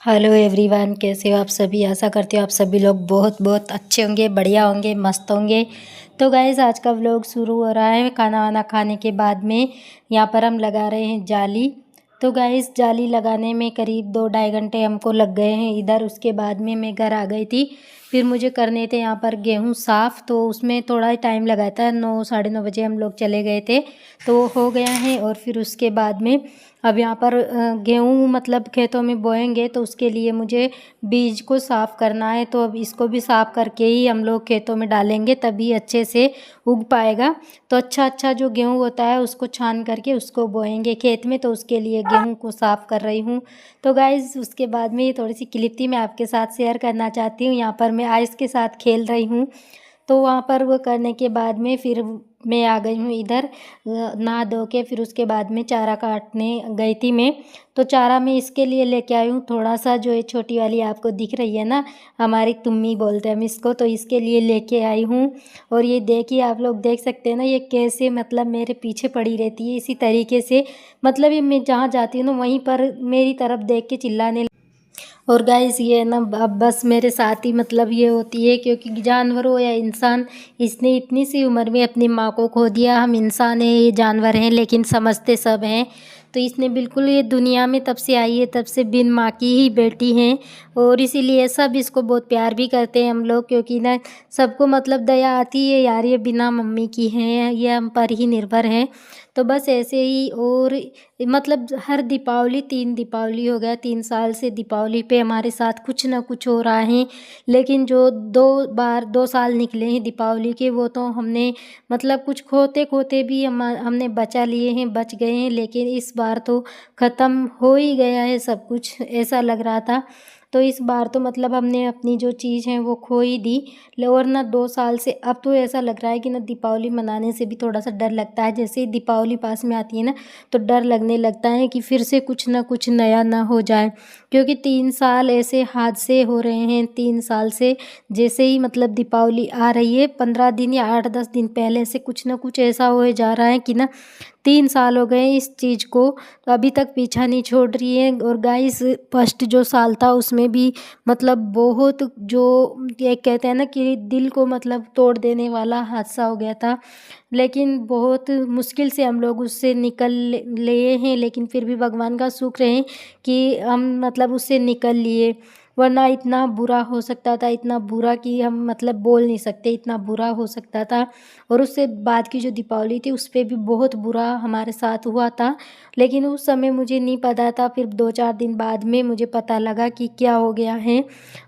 Hello everyone, कैसे हो आप सभी। आशा करती हूँ आप सभी लोग बहुत बहुत अच्छे होंगे, बढ़िया होंगे, मस्त होंगे। तो गाइस आज का व्लॉग शुरू हो रहा है खाना वाना खाने के बाद में। यहाँ पर हम लगा रहे हैं जाली। तो गाइस जाली लगाने में करीब 2-2.5 घंटे हमको लग गए हैं इधर। उसके बाद में मैं घर आ गई थी। फिर मुझे करने थे यहाँ पर गेहूँ साफ़, तो उसमें थोड़ा ही टाइम लगा था। 9-9:30 बजे हम लोग चले गए थे, तो वो हो गया है। और फिर उसके बाद में अब यहाँ पर गेहूँ मतलब खेतों में बोएंगे, तो उसके लिए मुझे बीज को साफ़ करना है। तो अब इसको भी साफ़ करके ही हम लोग खेतों में डालेंगे, तभी अच्छे से उग पाएगा। तो अच्छा जो गेहूँ होता है उसको छान करके उसको बोएंगे खेत में, तो उसके लिए गेहूँ को साफ़ कर रही हूँ। तो गाइज़ उसके बाद में ये थोड़ी सी क्लिप थी, मैं आपके साथ शेयर करना चाहती हूँ। यहाँ पर मैं आइस के साथ खेल रही हूँ। तो वहाँ पर वो करने के बाद में फिर मैं आ गई हूँ इधर नहा धो के। फिर उसके बाद में चारा काटने गई थी मैं। तो चारा मैं इसके लिए लेके आई हूँ थोड़ा सा, जो ये छोटी वाली आपको दिख रही है ना, हमारी तुम्मी बोलते हैं हम इसको, तो इसके लिए लेके आई हूँ। और ये देखिए, आप लोग देख सकते हैं ना, ये कैसे मतलब मेरे पीछे पड़ी रहती है इसी तरीके से। मतलब ये मैं जहाँ जाती हूँ ना वहीं पर मेरी तरफ देख के चिल्लाने। और गाइस ये ना अब बस मेरे साथ ही मतलब ये होती है, क्योंकि जानवर हो या इंसान, इसने इतनी सी उम्र में अपनी माँ को खो दिया। हम इंसान हैं, ये जानवर हैं, लेकिन समझते सब हैं। तो इसने बिल्कुल, ये दुनिया में तब से आई है तब से बिन माँ की ही बेटी हैं। और इसीलिए सब इसको बहुत प्यार भी करते हैं हम लोग, क्योंकि ना सबको मतलब दया आती है यार, ये बिना मम्मी की हैं, ये हम पर ही निर्भर हैं। तो बस ऐसे ही। और मतलब हर दीपावली 3 दीपावली हो गया, 3 साल से दीपावली पे हमारे साथ कुछ ना कुछ हो रहा है। लेकिन जो 2 साल निकले हैं दीपावली के, वो तो हमने मतलब कुछ खोते खोते भी हमने बचा लिए हैं, बच गए हैं। लेकिन इस बार तो ख़त्म हो ही गया है सब कुछ, ऐसा लग रहा था। तो इस बार तो मतलब हमने अपनी जो चीज़ है वो खो ही दी। और ना 2 साल से अब तो ऐसा लग रहा है कि ना दीपावली मनाने से भी थोड़ा सा डर लगता है। जैसे ही दीपावली पास में आती है ना, तो डर लगने लगता है कि फिर से कुछ ना कुछ नया ना हो जाए। क्योंकि 3 साल ऐसे हादसे हो रहे हैं, 3 साल से। जैसे ही मतलब दीपावली आ रही है, 15 दिन या 8-10 दिन पहले से कुछ ना कुछ ऐसा हो जा रहा है कि ना 3 साल हो गए इस चीज़ को, तो अभी तक पीछा नहीं छोड़ रही है। और गाइस फर्स्ट जो साल था उसमें भी मतलब बहुत, जो ये कहते हैं ना कि दिल को मतलब तोड़ देने वाला हादसा हो गया था। लेकिन बहुत मुश्किल से हम लोग उससे निकल लिए हैं। लेकिन फिर भी भगवान का शुक्र है कि हम मतलब उससे निकल लिए, वरना इतना बुरा हो सकता था, इतना बुरा कि हम मतलब बोल नहीं सकते, इतना बुरा हो सकता था। और उससे बाद की जो दीपावली थी उस पे भी बहुत बुरा हमारे साथ हुआ था। लेकिन उस समय मुझे नहीं पता था, फिर 2-4 दिन बाद में मुझे पता लगा कि क्या हो गया है।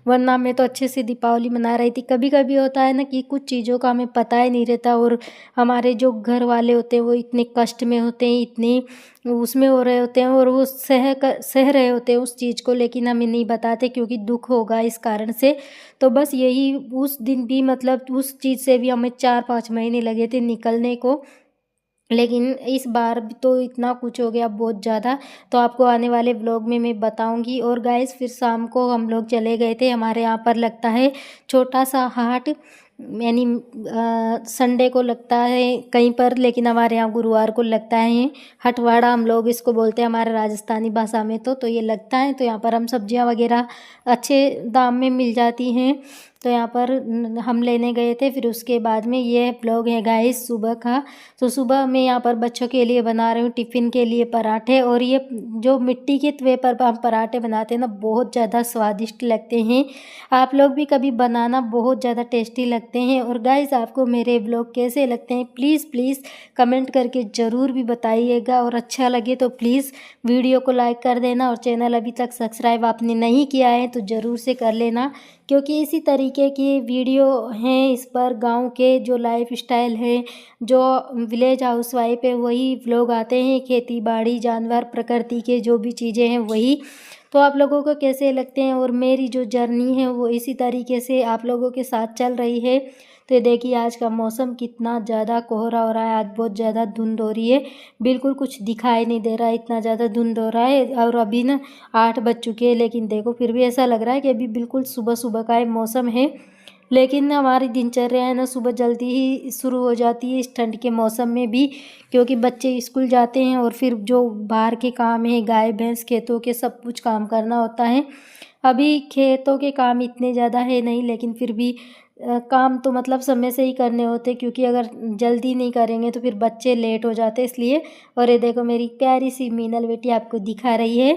वरना मैं तो अच्छे से दीपावली मना रही थी। कभी कभी होता है ना कि कुछ चीज़ों का हमें पता ही नहीं रहता, और हमारे जो घर वाले होते हैं वो इतने कष्ट में होते हैं, इतने उसमें हो रहे होते हैं, और वो सह रहे होते हैं उस चीज़ को, लेकिन हमें नहीं बताते क्योंकि दुख होगा इस कारण से। तो बस यही, उस दिन भी मतलब उस चीज़ से भी हमें 4-5 महीने लगे थे निकलने को। लेकिन इस बार भी तो इतना कुछ हो गया बहुत ज़्यादा। तो आपको आने वाले व्लॉग में मैं बताऊंगी। और गाइस फिर शाम को हम लोग चले गए थे, हमारे यहाँ पर लगता है छोटा सा हाट, यानी संडे को लगता है कहीं पर, लेकिन हमारे यहाँ गुरुवार को लगता है। हटवाड़ा हम लोग इसको बोलते हैं हमारे राजस्थानी भाषा में। तो ये लगता है, तो यहाँ पर हम सब्जियाँ वगैरह अच्छे दाम में मिल जाती हैं। तो यहाँ पर हम लेने गए थे। फिर उसके बाद में ये ब्लॉग है गाइस सुबह का। तो सुबह मैं यहाँ पर बच्चों के लिए बना रही हूँ टिफ़िन के लिए पराठे। और ये जो मिट्टी के तवे पर हम पराठे बनाते हैं ना, बहुत ज़्यादा स्वादिष्ट लगते हैं। आप लोग भी कभी बनाना, बहुत ज़्यादा टेस्टी लगते हैं। और गाइस आपको मेरे ब्लॉग कैसे लगते हैं प्लीज़ प्लीज़ कमेंट करके ज़रूर भी बताइएगा। और अच्छा लगे तो प्लीज़ वीडियो को लाइक कर देना। और चैनल अभी तक सब्सक्राइब आपने नहीं किया है तो ज़रूर से कर लेना, क्योंकि इसी तरीके की वीडियो हैं इस पर। गांव के जो लाइफ स्टाइल है, जो विलेज हाउस वाइफ है, वही व्लॉग आते हैं। खेती बाड़ी, जानवर, प्रकृति के जो भी चीज़ें हैं वही। तो आप लोगों को कैसे लगते हैं, और मेरी जो जर्नी है वो इसी तरीके से आप लोगों के साथ चल रही है। तो ये देखिए आज का मौसम कितना ज़्यादा कोहरा हो रहा है, आज बहुत ज़्यादा धुंध हो रही है, बिल्कुल कुछ दिखाई नहीं दे रहा है, इतना ज़्यादा धुंध हो रहा है। और अभी ना 8 बज चुके हैं, लेकिन देखो फिर भी ऐसा लग रहा है कि अभी बिल्कुल सुबह सुबह का ही मौसम है। लेकिन हमारी दिनचर्या है ना सुबह जल्दी ही शुरू हो जाती है इस ठंड के मौसम में भी, क्योंकि बच्चे स्कूल जाते हैं और फिर जो बाहर के काम है, गाय भैंस खेतों के सब कुछ काम करना होता है। अभी खेतों के काम इतने ज़्यादा है नहीं, लेकिन फिर भी काम तो मतलब समय से ही करने होते, क्योंकि अगर जल्दी नहीं करेंगे तो फिर बच्चे लेट हो जाते इसलिए। और ये देखो मेरी प्यारी सी मीनल बेटी आपको दिखा रही है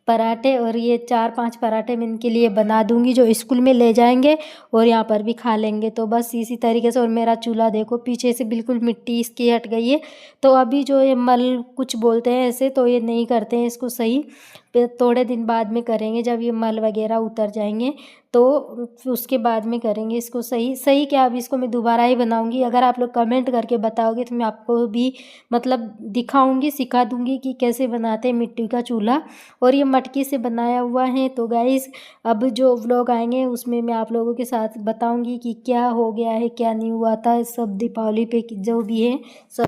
पराठे, और ये 4-5 पराठे मैं इनके लिए बना दूंगी जो स्कूल में ले जाएंगे और यहाँ पर भी खा लेंगे। तो बस इसी तरीके से। और मेरा चूल्हा देखो पीछे से बिल्कुल मिट्टी इसकी हट गई है। तो अभी जो ये मल कुछ बोलते हैं ऐसे, तो ये नहीं करते हैं इसको सही, फिर थोड़े दिन बाद में करेंगे जब ये मल वगैरह उतर जाएंगे, तो उसके बाद में करेंगे इसको सही। सही क्या, अभी इसको मैं दोबारा ही बनाऊंगी। अगर आप लोग कमेंट करके बताओगे तो मैं आपको भी मतलब दिखाऊंगी, सिखा दूंगी कि कैसे बनाते हैं मिट्टी का चूल्हा। और ये मटकी से बनाया हुआ है। तो गाइस अब जो व्लॉग आएंगे उसमें मैं आप लोगों के साथ बताऊंगी कि क्या हो गया है, क्या नहीं हुआ था, सब दीपावली पे जो भी है सब